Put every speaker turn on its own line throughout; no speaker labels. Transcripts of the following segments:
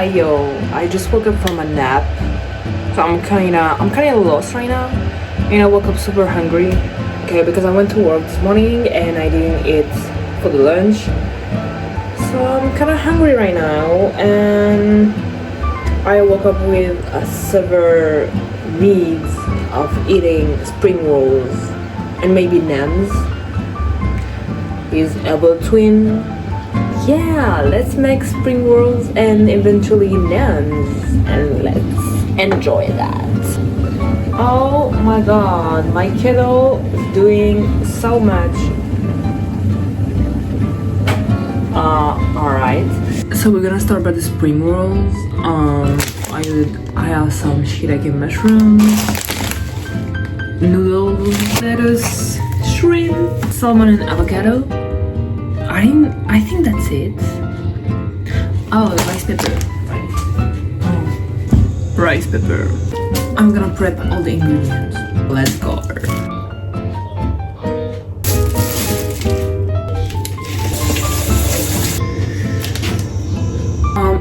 Hi yo, I just woke up from a nap, so I'm kinda lost right now, and I woke up super hungry, okay, because I went to work this morning and I didn't eat for the lunch, so I'm kinda hungry right now, and I woke up with a severe needs of eating spring rolls and maybe Nems. Is able twin. Yeah, let's make spring rolls and eventually Nems, and let's enjoy that. Oh my god, my kiddo is doing so much. Alright. So we're gonna start by the spring rolls. I have some shiitake mushrooms, noodles, lettuce, shrimp, salmon and avocado. I think that's it. Oh, rice pepper. Oh. Rice pepper. I'm gonna prep all the ingredients. Let's go.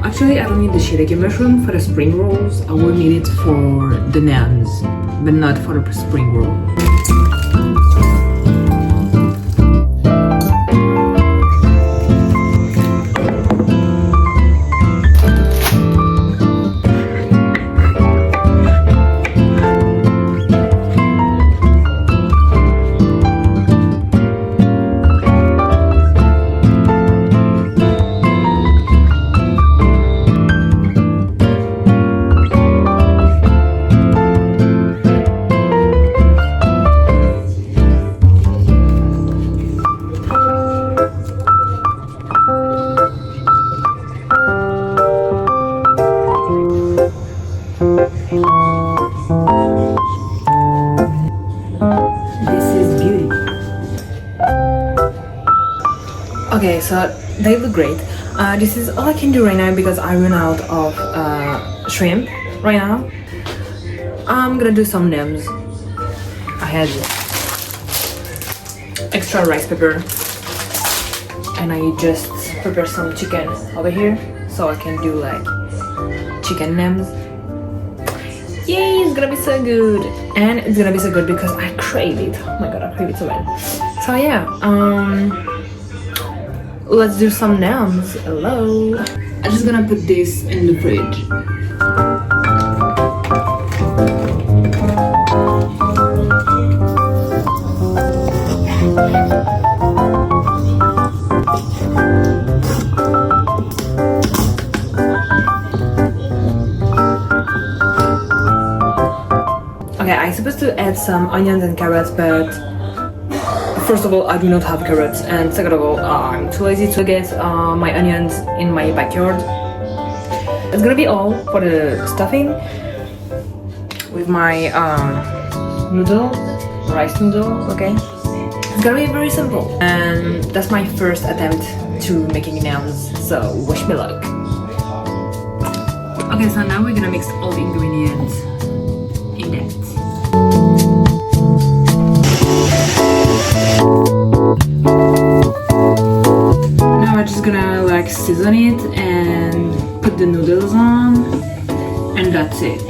Actually, I don't need the shiitake mushroom for the spring rolls. I will need it for the Nems, but not for the spring roll. Okay, so they look great. This is all I can do right now because I ran out of shrimp right now. I'm gonna do some Nems. I had extra rice pepper and I just prepared some chicken over here so I can do like chicken Nems. Yay, it's gonna be so good. And it's gonna be so good because I crave it. Oh my god, I crave it so bad. So yeah, let's do some Nems. Hello. I'm just gonna put this in the fridge. Okay, I'm supposed to add some onions and carrots, but first of all, I do not have carrots, and second of all, I'm too lazy to get my onions in my backyard. It's gonna be all for the stuffing with my rice noodle, okay? It's gonna be very simple, and that's my first attempt to making Nems, so wish me luck. Okay, so now we're gonna mix all the ingredients in that. Now I'm just gonna like season it and put the noodles on, and that's it.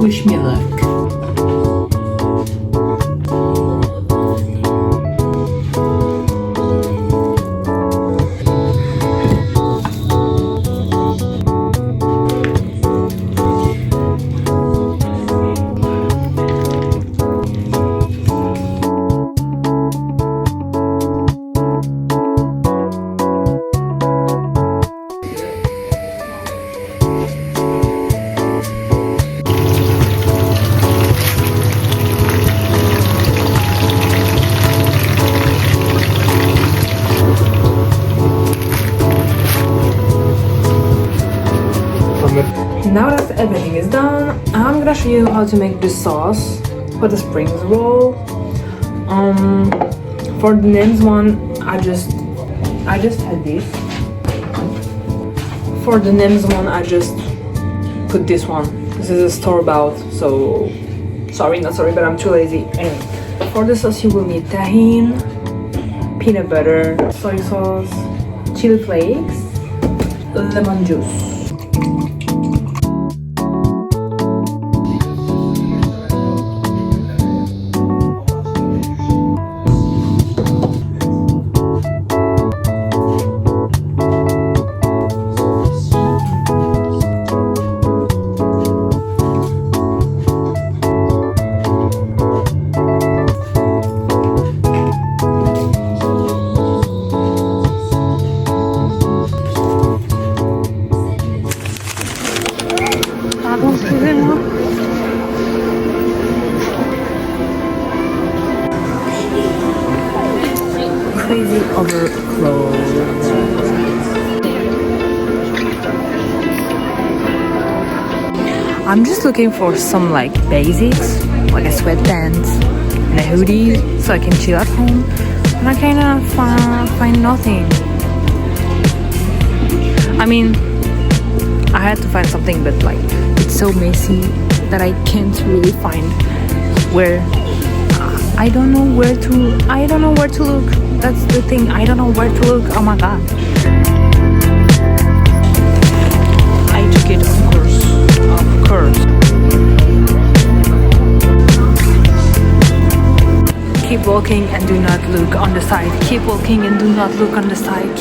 Wish me luck. Now that everything is done, I'm gonna show you how to make the sauce for the springs roll. For the Nems one, I just had this. For the Nems one, I just put this one. This is a store-bought, so sorry, not sorry, but I'm too lazy. Anyway, for the sauce you will need tahini, peanut butter, soy sauce, chili flakes, lemon juice. Crazy overflow. I'm just looking for some like basics, like a sweatpants and a hoodie, so I can chill at home. And I kind of find nothing. I mean, I had to find something, but like it's so messy that I can't really find where. I don't know where to look. That's the thing. I don't know where to look. Oh my god. I took it, of course. Of course. Keep walking and do not look on the side. Keep walking and do not look on the side.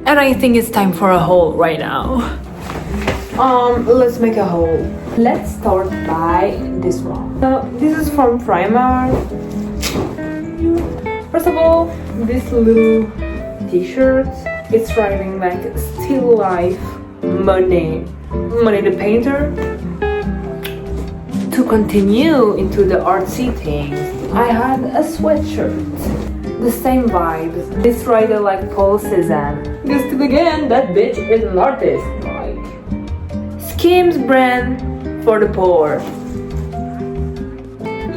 And I think it's time for a haul right now. Let's make a haul. Let's start by this one. This is from Primark. First of all, this little t-shirt. It's writing like still life Money the painter. To continue into the artsy things, I had a sweatshirt. The same vibes. This writer like Paul Cézanne. Just again, that bitch is an artist. Like Skims brand for the poor.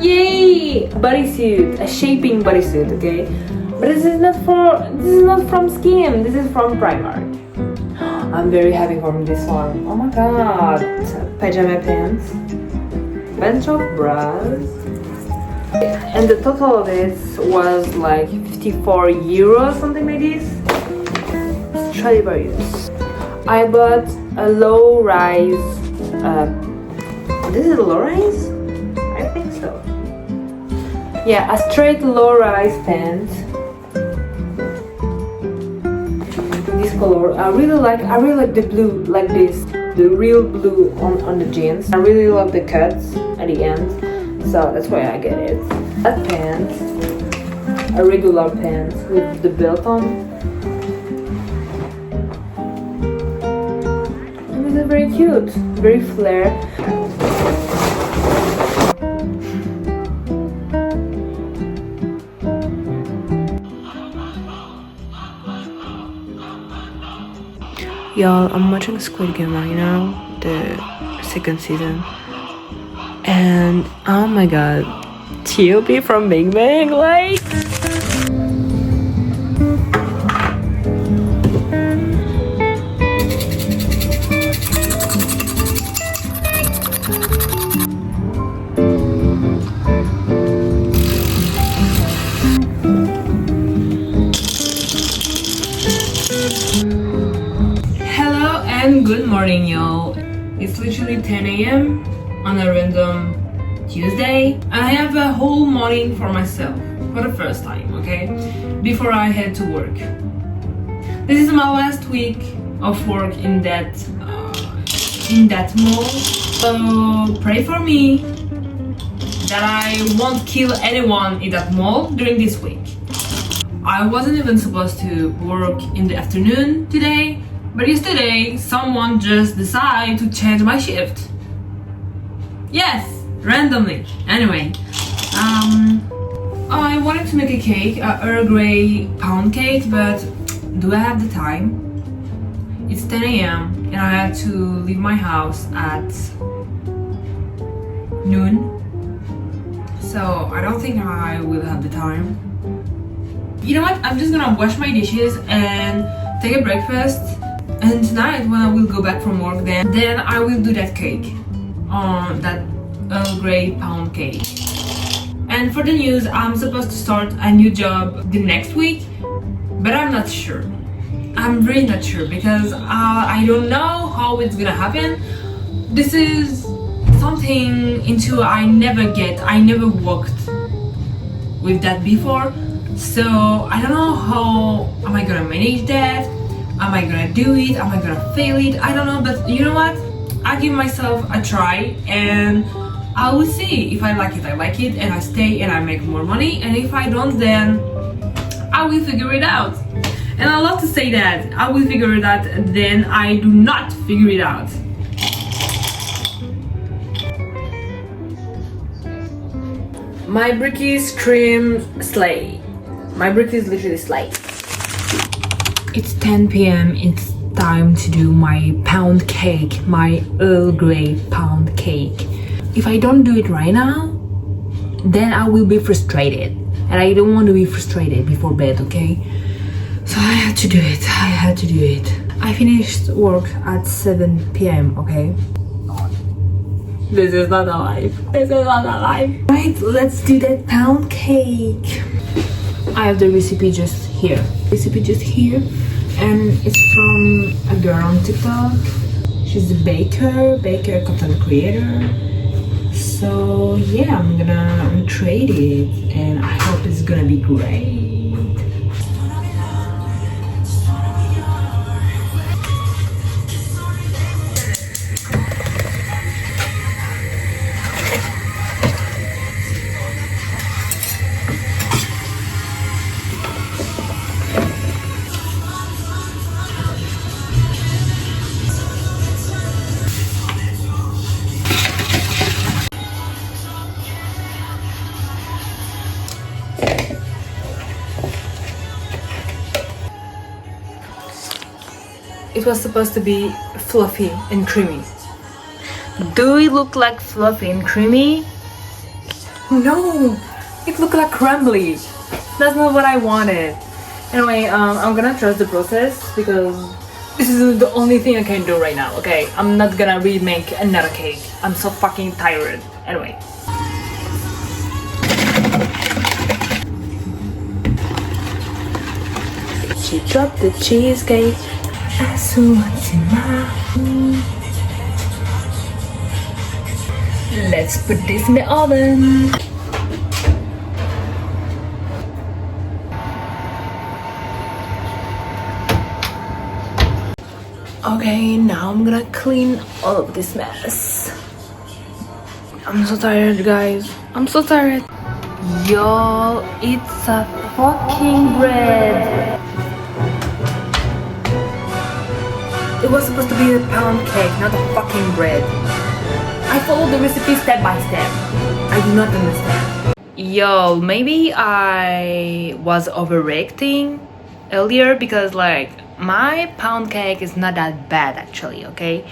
Yay! Bodysuit, a shaping bodysuit, okay? But this is not from Skim. This is from Primark. I'm very happy from this one. Oh my god! Pajama pants, bunch of bras. And the total of it was like 54 euros, something like this. Stradivarius. I bought a low-rise. This is a low-rise? I think so. Yeah, a straight low-rise pant. This color, I really like the blue, like this, the real blue on the jeans. I really love the cuts at the end. So that's why I get it. That pants, a regular pants with the belt on. And this is very cute, very flare. Y'all, I'm watching Squid Game right now, the second season. And oh my god, T.O.P. from Big Bang, like hello and good morning, y'all. It's literally 10 a.m. on a random Tuesday, and I have a whole morning for myself for the first time, okay, before I head to work. This is my last week of work in that in that mall. So pray for me that I won't kill anyone in that mall during this week. I wasn't even supposed to work in the afternoon today, but yesterday someone just decided to change my shift. Yes, randomly. Anyway, I wanted to make a cake, a Earl Grey pound cake, but do I have the time? It's 10 a.m. and I had to leave my house at noon. So I don't think I will have the time. You know what? I'm just gonna wash my dishes and take a breakfast. And tonight when I will go back from work, then I will do that cake. That Earl Grey pound cake. And for the news, I'm supposed to start a new job the next week, but I'm not sure. I'm really not sure because I don't know how it's gonna happen. This is something into I never worked with that before, so I don't know how am I gonna manage that. Am I gonna do it? Am I gonna fail it? I don't know, but you know what, I give myself a try and I will see. If I like it, I like it, and I stay and I make more money, and if I don't, then I will figure it out. And I love to say that I will figure it out, then I do not figure it out. My brickies cream slay. My brickies literally slay. It's 10 p.m. It's time to do my pound cake, my Earl Grey pound cake. If I don't do it right now, then I will be frustrated. And I don't want to be frustrated before bed, okay? So I had to do it. I had to do it. I finished work at 7 p.m., okay? This is not a life. This is not a life. Right, let's do that pound cake. I have the recipe just here. And it's from a girl on TikTok. She's a baker, content creator. So yeah, I'm gonna trade it and I hope it's gonna be great. It was supposed to be fluffy and creamy. Do it look like fluffy and creamy? No! It looked like crumbly. That's not what I wanted. Anyway, I'm gonna trust the process because this is the only thing I can do right now, okay? I'm not gonna remake another cake. I'm so fucking tired. Anyway. She dropped the cheesecake. Let's put this in the oven. Okay, now I'm gonna clean all of this mess. I'm so tired, guys. I'm so tired. Y'all, it's a fucking bread. It was supposed to be a pound cake, not a fucking bread. I followed the recipe step by step. I do not understand. Yo, maybe I was overreacting earlier because like my pound cake is not that bad actually, okay?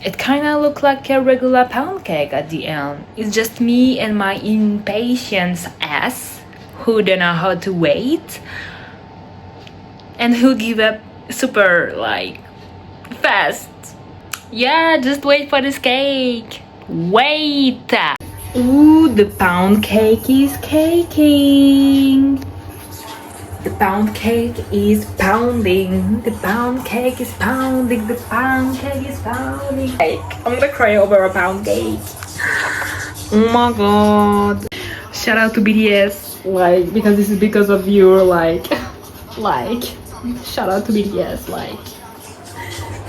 It kind of looked like a regular pound cake at the end. It's just me and my impatient ass who don't know how to wait. And who give up super like fast. Yeah, just wait for this cake. Wait. Ooh, the pound cake is caking. The pound cake is pounding. The pound cake is pounding. The pound cake is pounding. I'm gonna cry over a pound cake. Oh my god. Shout out to BTS. Like, because this is because of you, like shout out to BTS, like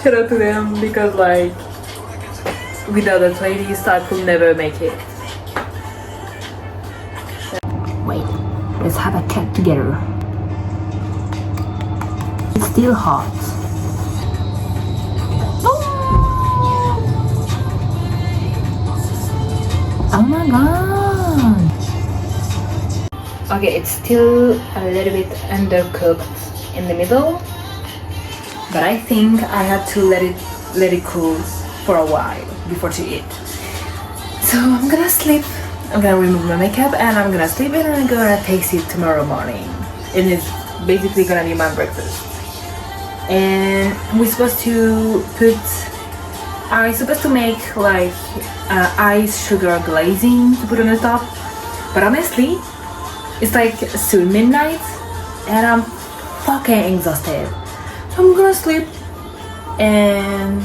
Shout out to them because like without the playlist I could never make it. Wait, let's have a cat together. It's still hot. Oh my god! Okay, it's still a little bit undercooked in the middle, but I think I have to let it cool for a while before to eat. So I'm gonna sleep. I'm gonna remove my makeup and I'm gonna sleep and I'm gonna taste it tomorrow morning. And it's basically gonna be my breakfast. And we're supposed to make like ice sugar glazing to put on the top, but honestly it's like soon midnight and I'm fucking exhausted, so I'm gonna sleep. And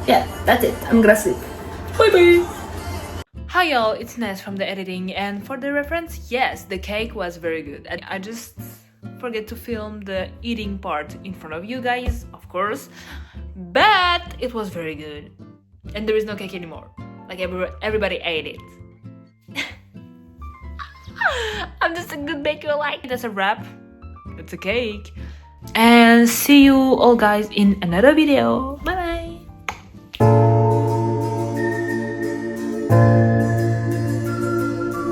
yeah, that's it. I'm gonna sleep. Bye bye. Hi y'all, it's Ness from the editing, and for the reference, yes, the cake was very good. I just forget to film the eating part in front of you guys, of course, but it was very good. And there is no cake anymore. Like everybody ate it. I'm just a good baker, like. That's a wrap. It's a cake. And see you all guys in another video. Bye.